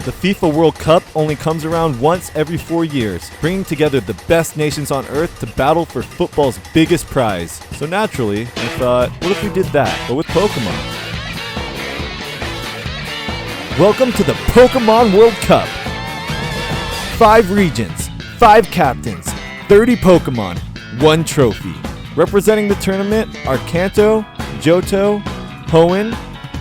The FIFA World Cup only comes around once every 4 years, bringing together the best nations on Earth to battle for football's biggest prize. So naturally, I thought, what if we did that, but with Pokemon? Welcome to the Pokemon World Cup. 5 regions, 5 captains, 30 Pokemon, 1 trophy. Representing the tournament are Kanto, Johto, Hoenn,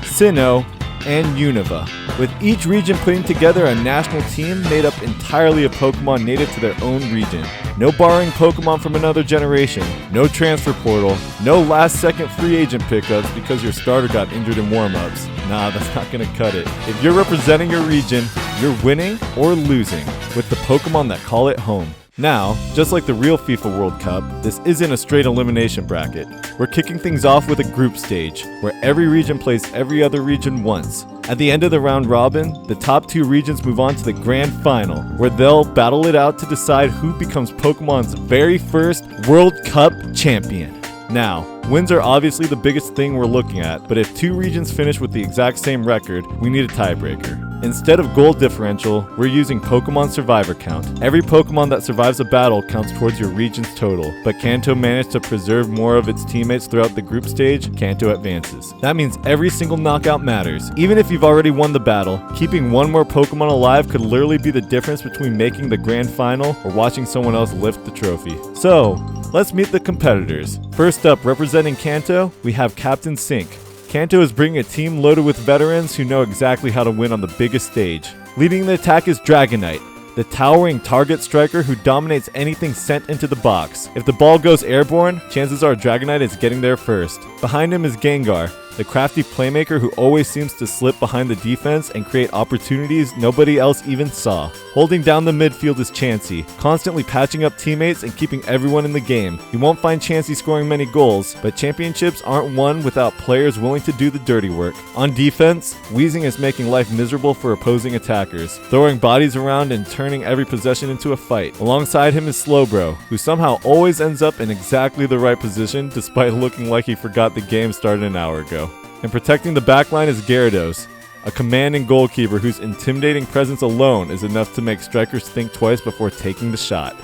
Sinnoh, and Unova, with each region putting together a national team made up entirely of Pokemon native to their own region. No borrowing Pokemon from another generation, no transfer portal, no last-second free agent pickups because your starter got injured in warm-ups. Nah, that's not gonna cut it. If you're representing your region, you're winning or losing with the Pokemon that call it home. Now, just like the real FIFA World Cup, this isn't a straight elimination bracket. We're kicking things off with a group stage, where every region plays every other region once. At the end of the round robin, the top 2 regions move on to the grand final, where they'll battle it out to decide who becomes Pokemon's very first World Cup champion. Now, wins are obviously the biggest thing we're looking at, but if 2 regions finish with the exact same record, we need a tiebreaker. Instead of goal differential, we're using Pokemon Survivor Count. Every Pokemon that survives a battle counts towards your region's total, but Kanto managed to preserve more of its teammates throughout the group stage, Kanto advances. That means every single knockout matters. Even if you've already won the battle, keeping one more Pokemon alive could literally be the difference between making the grand final or watching someone else lift the trophy. So, let's meet the competitors. First up, representing Kanto, we have Captain Sync. Kanto is bringing a team loaded with veterans who know exactly how to win on the biggest stage. Leading the attack is Dragonite, the towering target striker who dominates anything sent into the box. If the ball goes airborne, chances are Dragonite is getting there first. Behind him is Gengar, the crafty playmaker who always seems to slip behind the defense and create opportunities nobody else even saw. Holding down the midfield is Chansey, constantly patching up teammates and keeping everyone in the game. You won't find Chansey scoring many goals, but championships aren't won without players willing to do the dirty work. On defense, Weezing is making life miserable for opposing attackers, throwing bodies around and turning every possession into a fight. Alongside him is Slowbro, who somehow always ends up in exactly the right position despite looking like he forgot the game started an hour ago. And protecting the backline is Gyarados, a commanding goalkeeper whose intimidating presence alone is enough to make strikers think twice before taking the shot.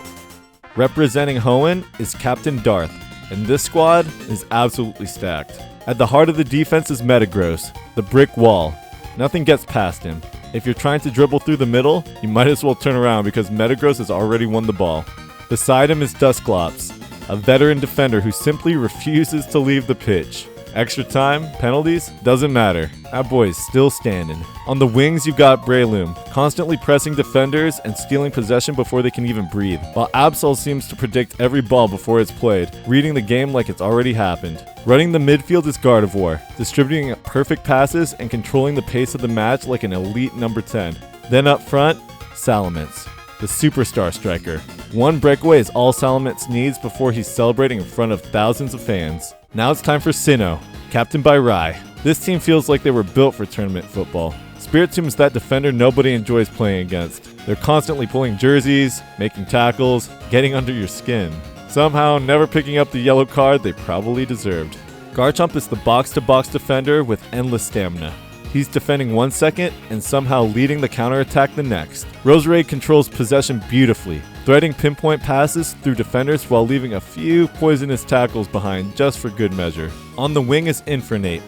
Representing Hoenn is Captain Darth, and this squad is absolutely stacked. At the heart of the defense is Metagross, the brick wall. Nothing gets past him. If you're trying to dribble through the middle, you might as well turn around because Metagross has already won the ball. Beside him is Dusclops, a veteran defender who simply refuses to leave the pitch. Extra time, penalties, doesn't matter. That boy's still standing. On the wings, you've got Breloom, constantly pressing defenders and stealing possession before they can even breathe, while Absol seems to predict every ball before it's played, reading the game like it's already happened. Running the midfield is Gardevoir, distributing perfect passes and controlling the pace of the match like an elite number 10. Then up front, Salamence, the superstar striker. One breakaway is all Salamence needs before he's celebrating in front of thousands of fans. Now it's time for Sinnoh, captained by Rai. This team feels like they were built for tournament football. Spiritomb is that defender nobody enjoys playing against. They're constantly pulling jerseys, making tackles, getting under your skin. Somehow never picking up the yellow card they probably deserved. Garchomp is the box-to-box defender with endless stamina. He's defending 1 second and somehow leading the counterattack the next. Roserade controls possession beautifully, threading pinpoint passes through defenders while leaving a few poisonous tackles behind just for good measure. On the wing is Infernape,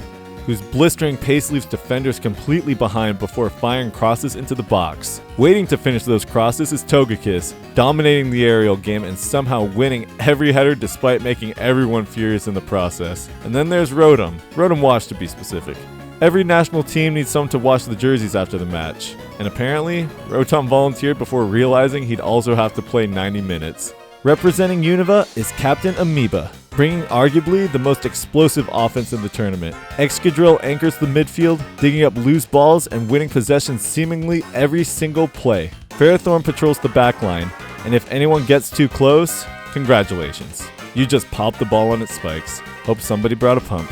whose blistering pace leaves defenders completely behind before firing crosses into the box. Waiting to finish those crosses is Togekiss, dominating the aerial game and somehow winning every header despite making everyone furious in the process. And then there's Rotom Wash to be specific. Every national team needs someone to wash the jerseys after the match, and apparently, Rotom volunteered before realizing he'd also have to play 90 minutes. Representing Unova is Captain Amoeba, bringing arguably the most explosive offense in the tournament. Excadrill anchors the midfield, digging up loose balls and winning possession seemingly every single play. Ferrothorn patrols the backline, and if anyone gets too close, congratulations. You just popped the ball on its spikes. Hope somebody brought a pump.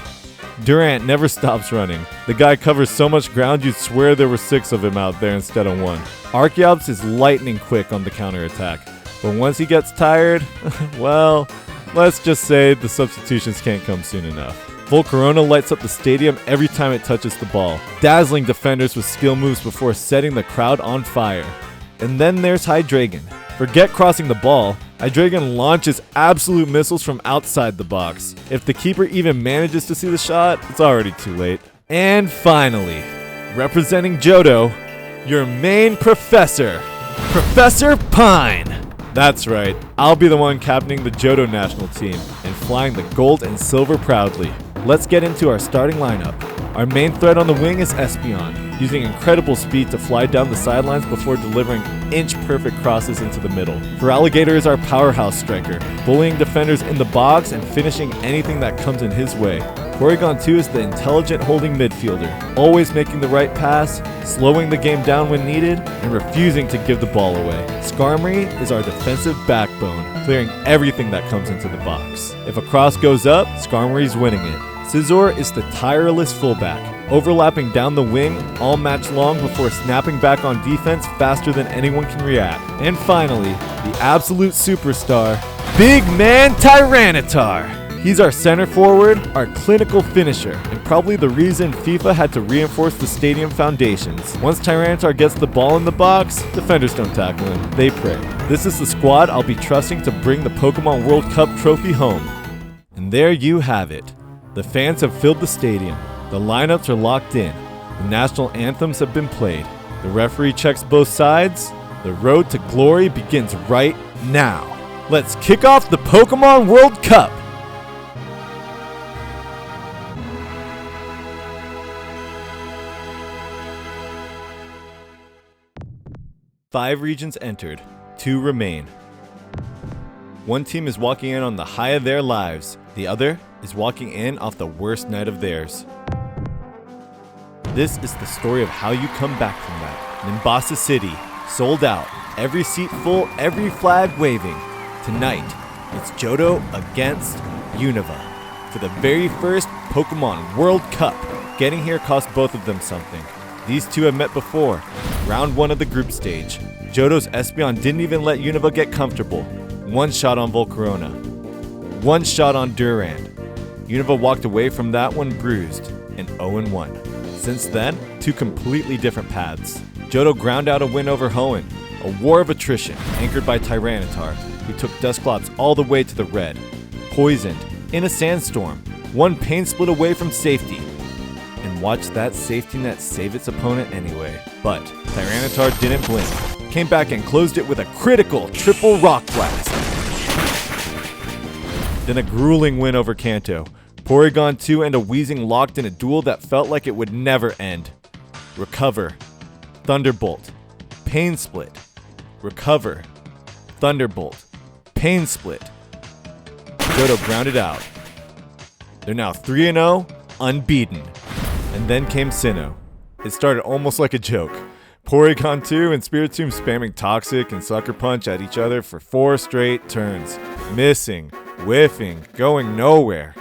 Durant never stops running. The guy covers so much ground you'd swear there were 6 of him out there instead of 1. Archeops is lightning quick on the counterattack, but once he gets tired, well, let's just say the substitutions can't come soon enough. Volcarona lights up the stadium every time it touches the ball, dazzling defenders with skill moves before setting the crowd on fire. And then there's Hydreigon. Forget crossing the ball, Hydreigon launches absolute missiles from outside the box. If the keeper even manages to see the shot, it's already too late. And finally, representing Johto, your main professor, ProfessorPyne. That's right, I'll be the one captaining the Johto national team and flying the gold and silver proudly. Let's get into our starting lineup. Our main threat on the wing is Espeon, using incredible speed to fly down the sidelines before delivering inch-perfect crosses into the middle. Feraligatr is our powerhouse striker, bullying defenders in the box and finishing anything that comes in his way. Porygon 2 is the intelligent holding midfielder, always making the right pass, slowing the game down when needed, and refusing to give the ball away. Skarmory is our defensive backbone, clearing everything that comes into the box. If a cross goes up, Skarmory's winning it. Scizor is the tireless fullback, overlapping down the wing all match long before snapping back on defense faster than anyone can react. And finally, the absolute superstar, Big Man Tyranitar. He's our center forward, our clinical finisher, and probably the reason FIFA had to reinforce the stadium foundations. Once Tyranitar gets the ball in the box, defenders don't tackle him, they pray. This is the squad I'll be trusting to bring the Pokemon World Cup trophy home. And there you have it. The fans have filled the stadium, the lineups are locked in, the national anthems have been played, the referee checks both sides, the road to glory begins right now. Let's kick off the Pokemon World Cup! Five regions entered, 2 remain. One team is walking in on the high of their lives, the other is walking in off the worst night of theirs. This is the story of how you come back from that. Nimbasa City, sold out, every seat full, every flag waving. Tonight, it's Johto against Unova for the very first Pokemon World Cup. Getting here cost both of them something. These two have met before, round 1 of the group stage. Johto's Espeon didn't even let Unova get comfortable. One shot on Volcarona, one shot on Durant. Unova walked away from that one bruised and 0-1. Since then, 2 completely different paths. Johto ground out a win over Hoenn, a war of attrition anchored by Tyranitar, who took Dusclops all the way to the red. Poisoned, in a sandstorm, one pain split away from safety. And watched that safety net save its opponent anyway. But Tyranitar didn't blink, came back and closed it with a critical triple rock blast. Then a grueling win over Kanto. Porygon 2 and a Weezing locked in a duel that felt like it would never end. Recover. Thunderbolt. Pain Split. Recover. Thunderbolt. Pain Split. Johto grounded out. They're now 3-0, unbeaten. And then came Sinnoh. It started almost like a joke. Porygon 2 and Spiritomb spamming Toxic and Sucker Punch at each other for 4 straight turns. Missing, whiffing, going nowhere.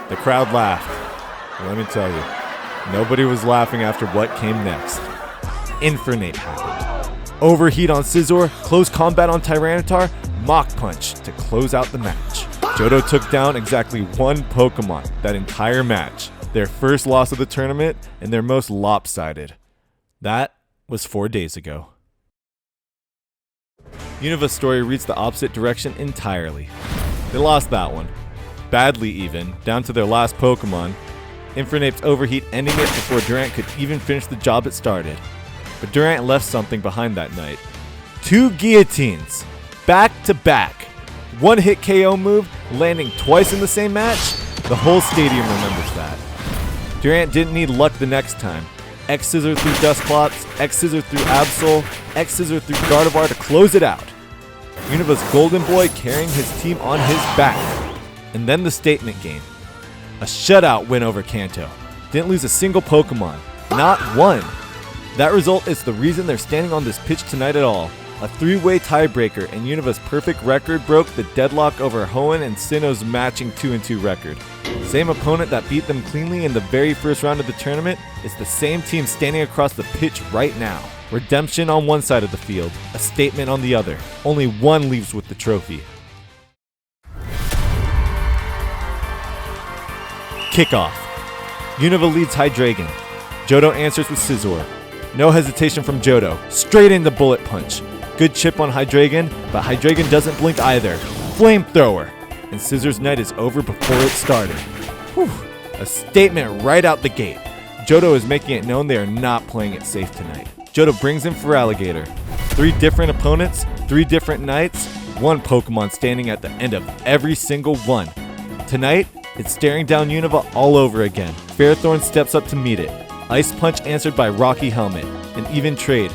The crowd laughed. Let me tell you, nobody was laughing after what came next. Infernape happened. Overheat on Scizor, close combat on Tyranitar, Mach Punch to close out the match. Johto took down exactly 1 Pokemon that entire match. Their first loss of the tournament and their most lopsided. That was 4 days ago. Unova's story reads the opposite direction entirely. They lost that one. Badly even, down to their last Pokemon. Infernape's overheat ending it before Durant could even finish the job it started. But Durant left something behind that night. 2 guillotines, back to back. 1-hit KO move, landing twice in the same match. The whole stadium remembers that. Durant didn't need luck the next time. X-Scissor through Dusclops, X-Scissor through Absol, X-Scissor through Gardevoir to close it out. Unova's Golden Boy carrying his team on his back. And then the statement game. A shutout win over Kanto. Didn't lose a single Pokemon. Not one. That result is the reason they're standing on this pitch tonight at all. A 3-way tiebreaker, and Unova's perfect record broke the deadlock over Hoenn and Sinnoh's matching 2-2 record. Same opponent that beat them cleanly in the very first round of the tournament is the same team standing across the pitch right now. Redemption on one side of the field, a statement on the other. Only one leaves with the trophy. Kickoff. Unova leads Hydreigon. Johto answers with Scizor. No hesitation from Johto. Straight into Bullet Punch. Good chip on Hydreigon, but Hydreigon doesn't blink either. Flamethrower. And Scizor's night is over before it started. Whew. A statement right out the gate. Johto is making it known they are not playing it safe tonight. Johto brings in Feraligatr. 3 different opponents, 3 different nights, 1 Pokemon standing at the end of every single one. Tonight, it's staring down Unova all over again. Ferrothorn steps up to meet it. Ice Punch answered by Rocky Helmet. An even trade.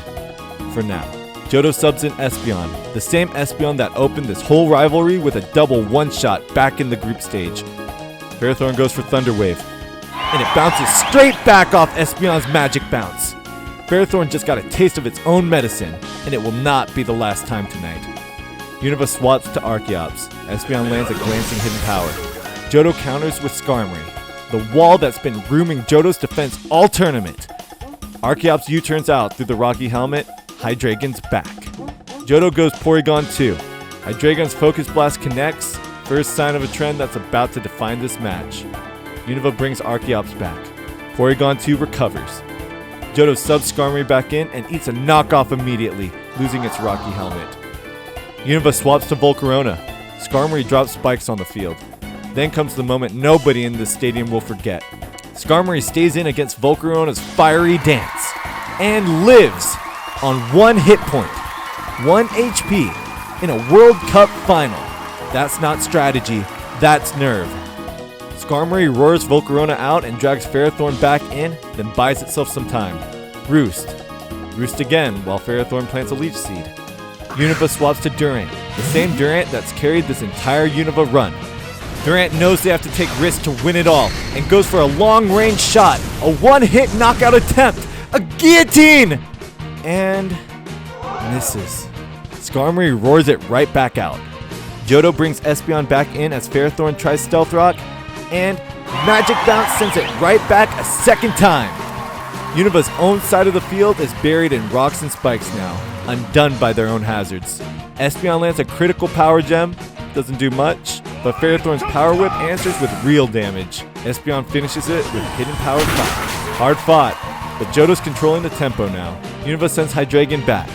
For now. Johto subs in Espeon. The same Espeon that opened this whole rivalry with a double one-shot back in the group stage. Ferrothorn goes for Thunder Wave. And it bounces straight back off Espeon's Magic Bounce. Ferrothorn just got a taste of its own medicine, and it will not be the last time tonight. Unova swats to Archeops. Espeon lands a glancing hidden power. Johto counters with Skarmory, the wall that's been grooming Johto's defense all tournament. Archeops U-turns out through the Rocky Helmet. Hydreigon's back. Johto goes Porygon 2. Hydreigon's Focus Blast connects. First sign of a trend that's about to define this match. Unova brings Archeops back. Porygon 2 recovers. Johto subs Skarmory back in and eats a knockoff immediately, losing its Rocky Helmet. Unova swaps to Volcarona. Skarmory drops spikes on the field. Then comes the moment nobody in this stadium will forget. Skarmory stays in against Volcarona's fiery dance and lives on 1 hit point, 1 HP in a World Cup final. That's not strategy, that's nerve. Skarmory roars Volcarona out and drags Ferrothorn back in, then buys itself some time. Roost. Roost again while Ferrothorn plants a Leech Seed. Unova swaps to Durant, the same Durant that's carried this entire Unova run. Durant knows they have to take risks to win it all and goes for a long-range shot, a one-hit knockout attempt, a guillotine! And misses. Skarmory roars it right back out. Johto brings Espeon back in as Ferrothorn tries Stealth Rock, and Magic Bounce sends it right back a second time. Unova's own side of the field is buried in rocks and spikes now, undone by their own hazards. Espeon lands a critical Power Gem, doesn't do much, but Ferrothorn's Power Whip answers with real damage. Espeon finishes it with Hidden Power 5. Hard fought, but Johto's controlling the tempo now. Unova sends Hydreigon back.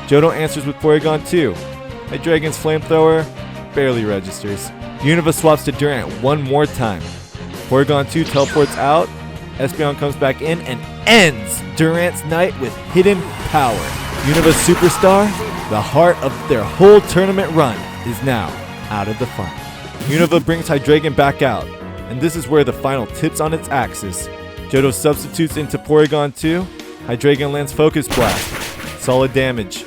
Johto answers with Porygon 2. Hydreigon's Flamethrower barely registers. Unova swaps to Durant one more time. Porygon 2 teleports out. Espeon comes back in and ends Durant's night with Hidden Power. Unova's Superstar, the heart of their whole tournament run, is now out of the fun. Unova brings Hydreigon back out, and this is where the final tips on its axis. Johto substitutes into Porygon 2. Hydreigon lands Focus Blast. Solid damage.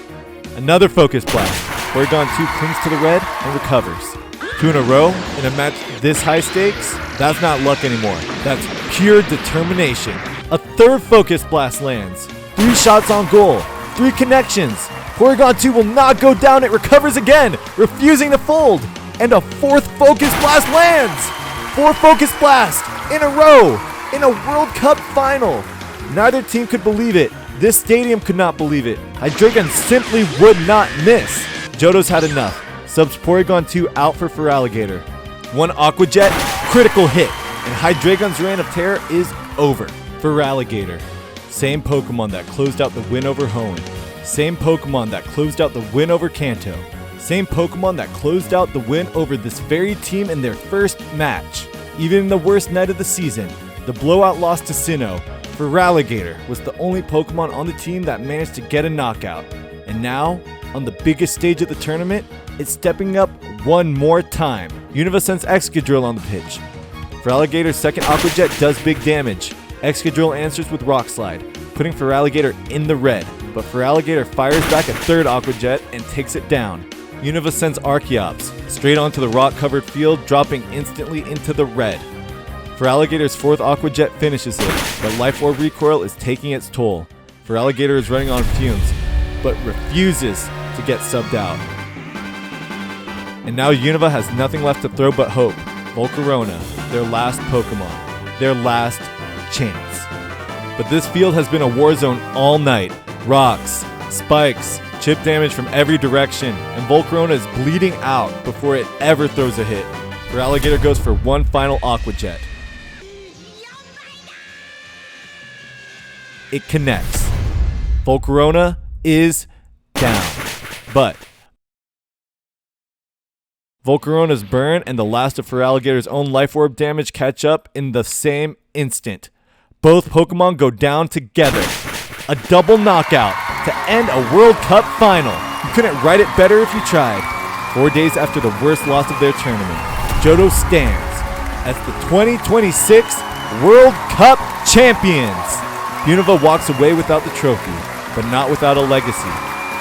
Another Focus Blast. Porygon 2 clings to the red and recovers. 2 in a row in a match this high stakes? That's not luck anymore. That's pure determination. A third Focus Blast lands. 3 shots on goal. 3 connections. Porygon 2 will not go down. It recovers again, refusing to fold. And a 4th Focus Blast lands. 4 Focus Blast in a row in a World Cup final. Neither team could believe it. This stadium could not believe it. Hydreigon simply would not miss. Johto's had enough. Subs Porygon 2 out for Feraligatr. 1 Aqua Jet, critical hit, and Hydreigon's reign of terror is over. Feraligatr. Same Pokemon that closed out the win over Hoenn. Same Pokemon that closed out the win over Kanto. Same Pokemon that closed out the win over this very team in their first match. Even in the worst night of the season, the blowout loss to Sinnoh, Feraligatr was the only Pokemon on the team that managed to get a knockout. And now, on the biggest stage of the tournament, it's stepping up one more time. Unova sends Excadrill on the pitch. Feraligatr's second Aqua Jet does big damage. Excadrill answers with Rock Slide, putting Feraligatr in the red, but Feraligatr fires back a third Aqua Jet and takes it down. Unova sends Archeops straight onto the rock-covered field, dropping instantly into the red. Feraligatr's 4th Aqua Jet finishes it, but Life Orb recoil is taking its toll. Feraligatr is running on fumes, but refuses to get subbed out. And now Unova has nothing left to throw but hope. Volcarona, their last Pokemon, their last chance. But this field has been a war zone all night. Rocks, spikes, chip damage from every direction, and Volcarona is bleeding out before it ever throws a hit. Feraligatr goes for one final Aqua Jet. it connects. Volcarona is down. But Volcarona's burn and the last of Feraligator's own life orb damage catch up in the same instant. Both Pokemon go down together. A double knockout to end a World Cup final. You couldn't write it better if you tried. 4 days after the worst loss of their tournament, Johto stands as the 2026 World Cup champions. Unova walks away without the trophy, but not without a legacy.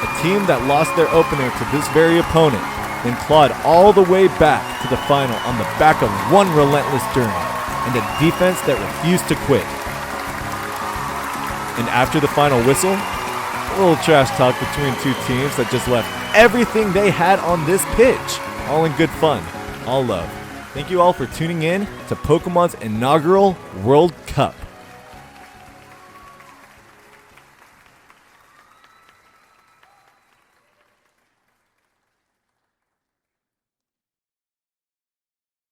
A team that lost their opener to this very opponent, then clawed all the way back to the final on the back of one relentless journey and a defense that refused to quit. And after the final whistle, a little trash talk between two teams that just left everything they had on this pitch. All in good fun, all love. Thank you all for tuning in to Pokemon's inaugural World Cup.